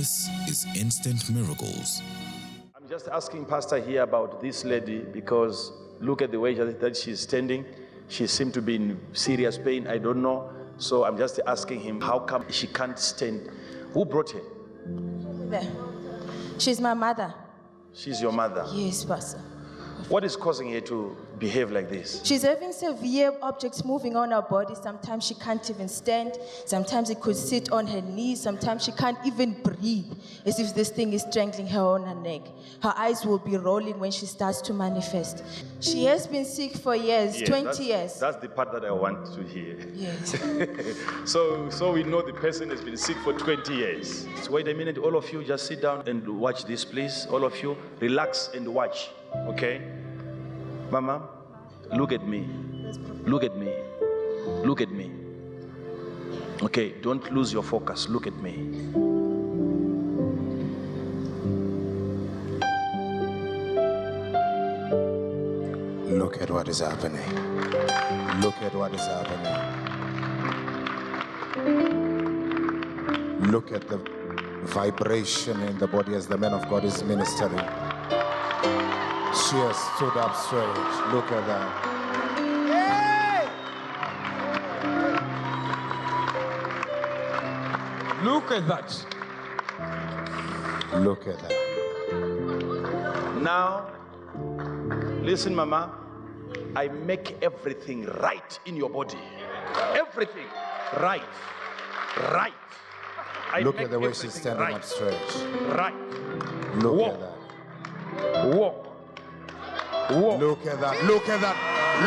This is Instant Miracles. I'm just asking Pastor here about this lady because look at the way that she's standing. She seems to be in serious pain. I don't know. So I'm just asking him, how come she can't stand? Who brought her? She's my mother. She's your mother? Yes, Pastor. What is causing her to behave like this? She's having severe objects moving on her body. Sometimes she can't even stand. Sometimes it could sit on her knees. Sometimes she can't even breathe, as if this thing is strangling her on her neck. Her eyes will be rolling when she starts to manifest. She has been sick for years, Yes, 20 years. That's the part that I want to hear. Yes. So we know the person has been sick for 20 years. So wait a minute, all of you just sit down and watch this, please. All of you, relax and watch, okay? Mama, look at me. Look at me. Look at me. Okay, don't lose your focus. Look at me. Look at what is happening. Look at what is happening. Look at the vibration in the body as the man of God is ministering. She has stood up straight. Look at that. Look at that. Look at that. Now, listen, Mama. I make everything right in your body. Everything right. Right. Look at the way she's standing up straight. Right. Look Walk. at that. Walk. Walk. Look at that. Look at that.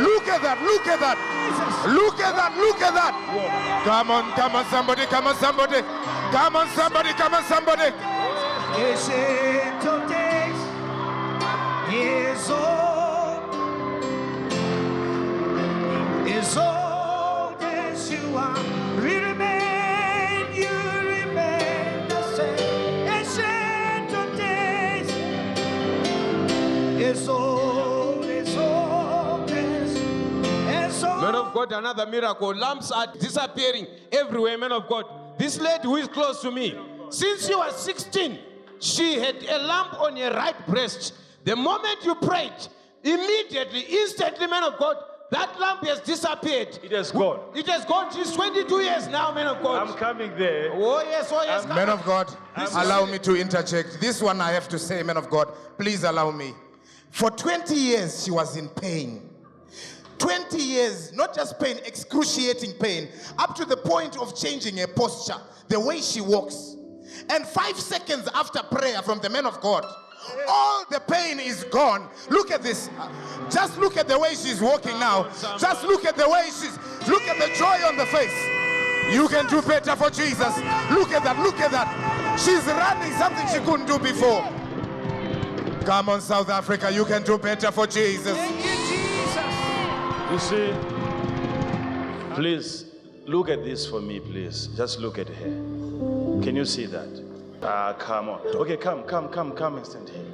Look at that. Look at that. Look at that. Look at that. Come on, somebody. Come on, somebody. Come on, somebody. Come on, somebody. Ancient of days, is old as you are. You remain the same. Ancient of days, is old as Man of God, another miracle. Lamps are disappearing everywhere, man of God. This lady who is close to me, since she was 16, she had a lamp on her right breast. The moment you prayed, immediately, instantly, man of God, that lamp has disappeared. It has gone. It has gone. She's 22 years now, man of God. I'm coming there. Oh yes, oh yes. Man of God, allow me to interject. This one I have to say, man of God, please allow me. For 20 years, she was in pain. 20 years, not just pain, excruciating pain, up to the point of changing her posture, the way she walks. And 5 seconds after prayer from the man of God, all the pain is gone. Look at this. Just look at the way she's walking now. Just look at the way look at the joy on the face. You can do better for Jesus. Look at that, look at that. She's running something she couldn't do before. Come on, South Africa, you can do better for Jesus. You see, please look at this for me, please. Just look at her. Can you see that? Come on. Okay, come and stand here.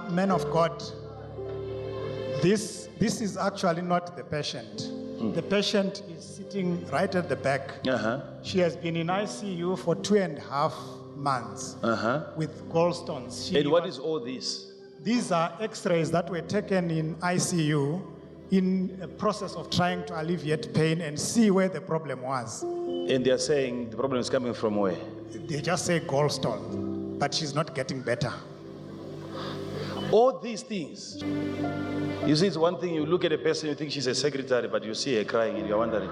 Man of God, this is actually not the patient. The patient is sitting right at the back. She has been in ICU for 2.5 months with gallstones. And what is all this? These are x-rays that were taken in ICU in a process of trying to alleviate pain and see where the problem was. And they are saying the problem is coming from where? They just say gallstone, but she's not getting better. All these things. You see, it's one thing, you look at a person, you think she's a secretary, but you see her crying and you're wondering,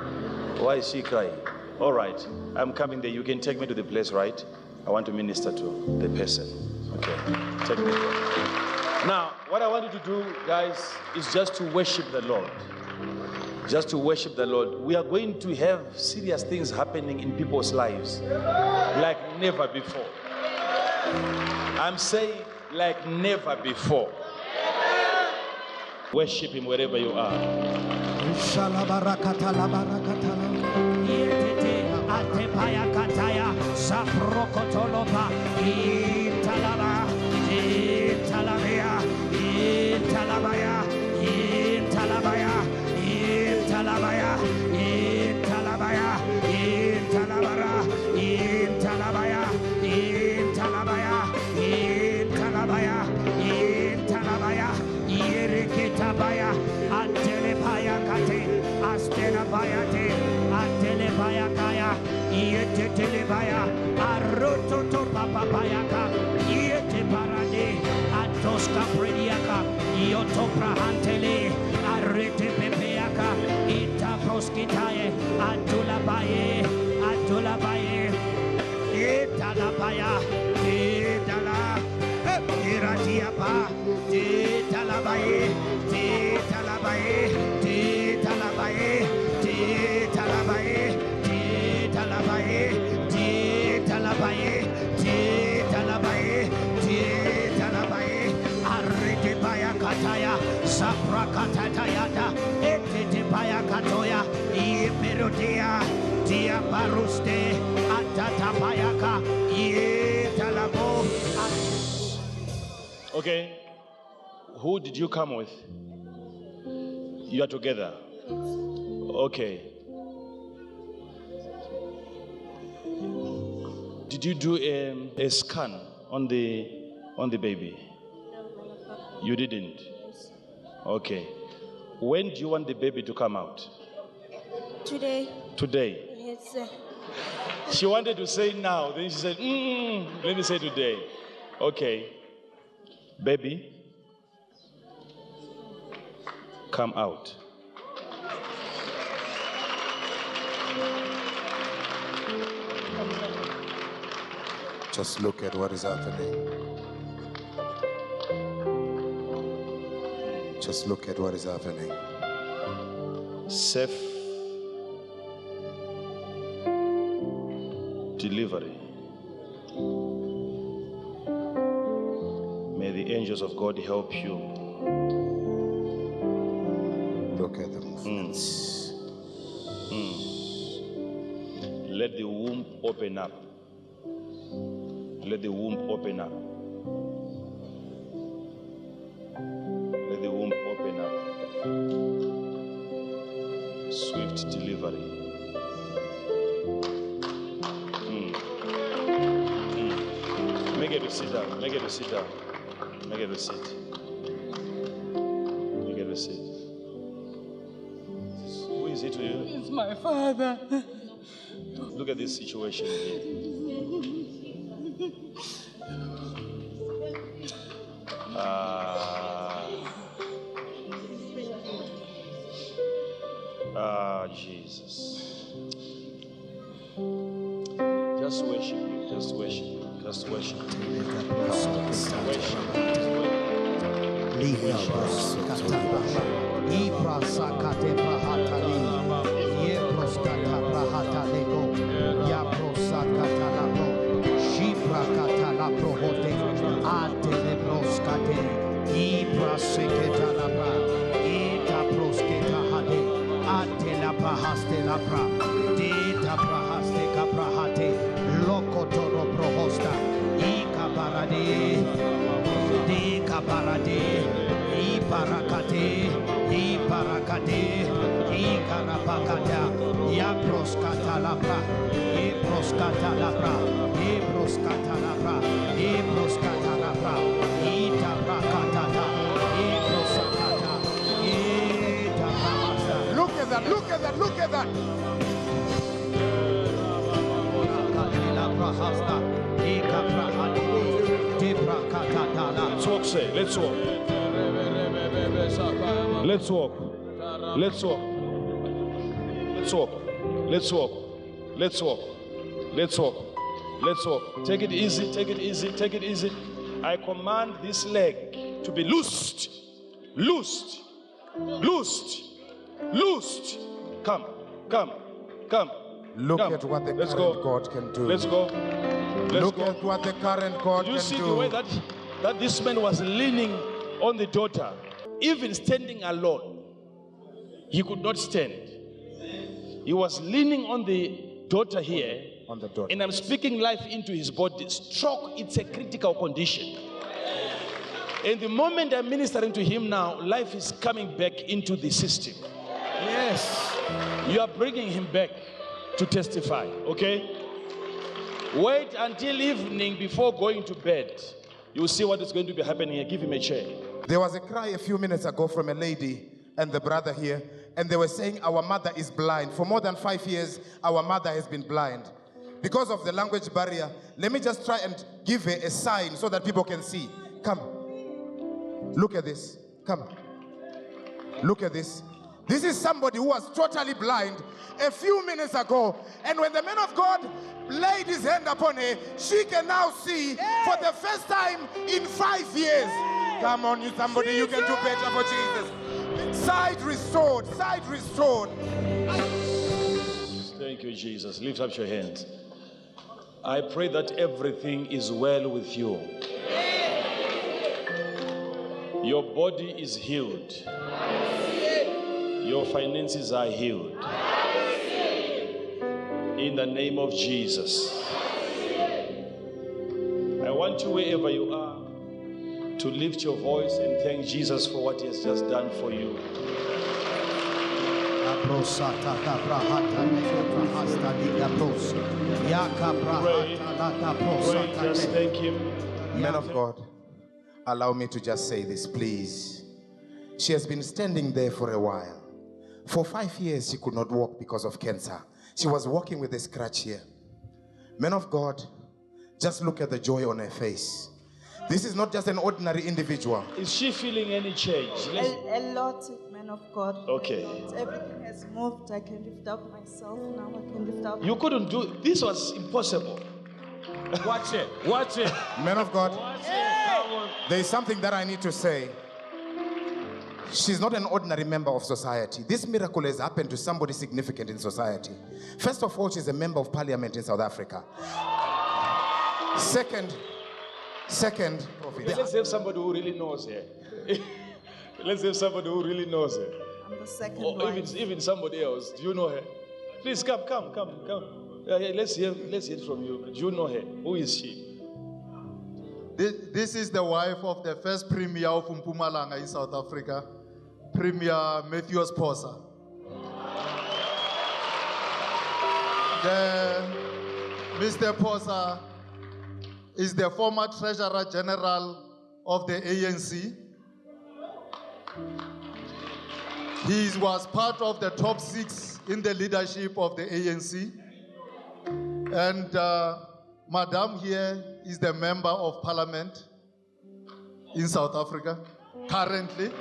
why is she crying? All right, I'm coming there. You can take me to the place, right? I want to minister to the person. Okay, take me there. Now, what I want you to do, guys, is just to worship the Lord. Just to worship the Lord. We are going to have serious things happening in people's lives like never before. I'm saying like never before. Worship Him wherever you are. Talabaya, baya, antele baya kate, astela baya te, antele baya kaya, iete tele baya, aroto to papa baya ka, iete parade, antoska prediaka, ioto prahantele, arete pepeaka, ita proskitaye, antula baye, itala baya, itala. Iratiapa, Titalabaye, Titalabaye, Titalabaye, Titalabaye, Titalabaye, Titalabaye, Titalabaye, Titalabaye, Aritibaya Kataya, Sapra Katatayata, Etitibaya Katoya, Iperotia, Tia Baruste, Atatapayaka, Italabo. Okay. Who did you come with? You are together. Okay. Did you do a scan on the baby? You didn't. Okay. When do you want the baby to come out? Today. Today. Yes, sir. She wanted to say now. Then she said, let me say today. Okay. Baby, come out. Just look at what is happening. Just look at what is happening. Safe delivery. May the angels of God help you. Look at the movements. Let the womb open up. Let the womb open up. Let the womb open up. Swift delivery. Make it to sit down. Make it to sit down. Make it a sit. Make it a sit. Who is it to you? It's my father. Look at this situation here. Jesus. Just worship him. Just worship him. Just worship him. Look at that, look at that, look at that. Let's walk, say. Let's walk. Let's walk. Let's walk. Let's walk. Let's walk. Let's walk. Let's walk. Let's walk. Take it easy. Take it easy. Take it easy. I command this leg to be loosed. Loosed. Loosed. Loosed. Come. Come. Come. Look Come. at what the Let's current go. God can do. Let's go. Let's Look go. at what the current God Did you can see do. the way that this man was leaning on the daughter? Even standing alone, he could not stand. He was leaning on the daughter here, On the daughter. and I'm speaking life into his body. Stroke, it's a critical condition. And the moment I'm ministering to him now, life is coming back into the system. Yes. You are bringing him back to testify, okay? Wait until evening before going to bed. You'll see what is going to be happening here. Give him a chair. There was a cry a few minutes ago from a lady and the brother here, and they were saying our mother is blind. For more than 5 years, our mother has been blind. Because of the language barrier, let me just try and give her a sign so that people can see. Come. Look at this. Come. Look at this. This is somebody who was totally blind a few minutes ago. And when the man of God laid his hand upon her, she can now see for the first time in 5 years. Come on, you somebody, you can do better for Jesus. Sight restored, sight restored. Thank you, Jesus. Lift up your hands. I pray that everything is well with you. Your body is healed. Your finances are healed. In the name of Jesus. I want you, wherever you are, to lift your voice and thank Jesus for what he has just done for you. Pray, just thank him. Man of God, allow me to just say this, please. She has been standing there for a while. For 5 years, she could not walk because of cancer. She was walking with a scratch here. Man of God, just look at the joy on her face. This is not just an ordinary individual. Is she feeling any change? A lot, man of God. Okay. Everything has moved. I can lift up myself now. I can lift up. You couldn't do it. This was impossible. Watch it. Watch it. Man of God, Watch it. Come on. there is something that I need to say. She's not an ordinary member of society. This miracle has happened to somebody significant in society. First of all, she's a member of parliament in South Africa. Second, Let's have somebody who really knows her. Let's have somebody who really knows her. I'm the second Or wife. even somebody else. Do you know her? Please come. Yeah, let's hear it from you. Do you know her? Who is she? This is the wife of the first premier of Mpumalanga in South Africa, Premier Matthew Sposa. Mr. Posa is the former Treasurer General of the ANC. He was part of the top 6 in the leadership of the ANC. And Madam here is the member of parliament in South Africa currently.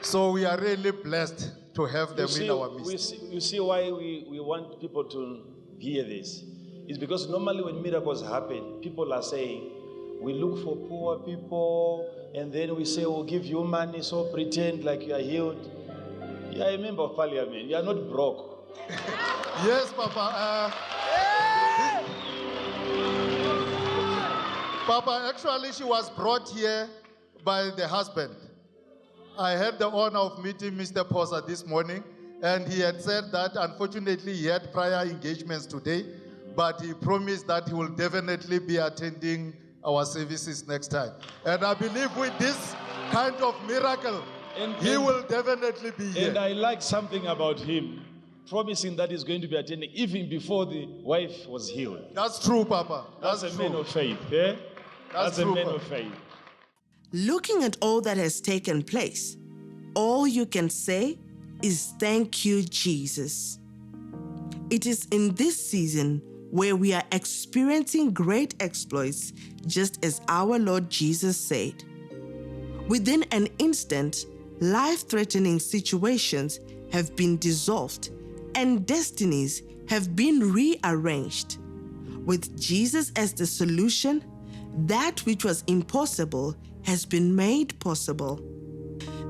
So we are really blessed to have them in our midst. You see why we want people to hear this? It's because normally when miracles happen, people are saying, we look for poor people, and then we say, we'll give you money, so pretend like you are healed. You are a member of parliament. You are not broke. Yes, Papa. Papa, actually, she was brought here by the husband. I had the honor of meeting Mr. Posa this morning, and he had said that unfortunately he had prior engagements today, but he promised that he will definitely be attending our services next time. And I believe with this kind of miracle, he will definitely be here. And I like something about him, promising that he's going to be attending even before the wife was healed. That's true, Papa. That's a man of faith. Eh? That's a true, man Papa. of faith. Looking at all that has taken place, all you can say is thank you, Jesus. It is in this season where we are experiencing great exploits, just as our Lord Jesus said. Within an instant, life-threatening situations have been dissolved and destinies have been rearranged. With Jesus as the solution, that which was impossible has been made possible.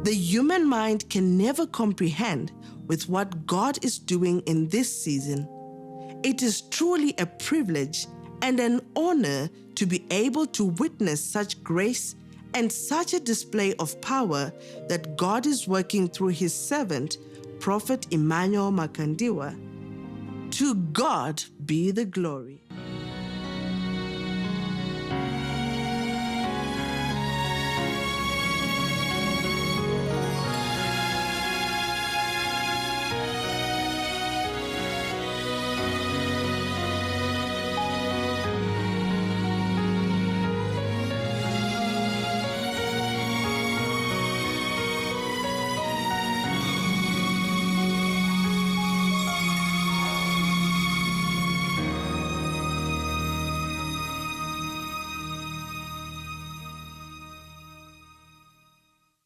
The human mind can never comprehend with what God is doing in this season. It is truly a privilege and an honor to be able to witness such grace and such a display of power that God is working through his servant, Prophet Emmanuel Makandiwa. To God be the glory.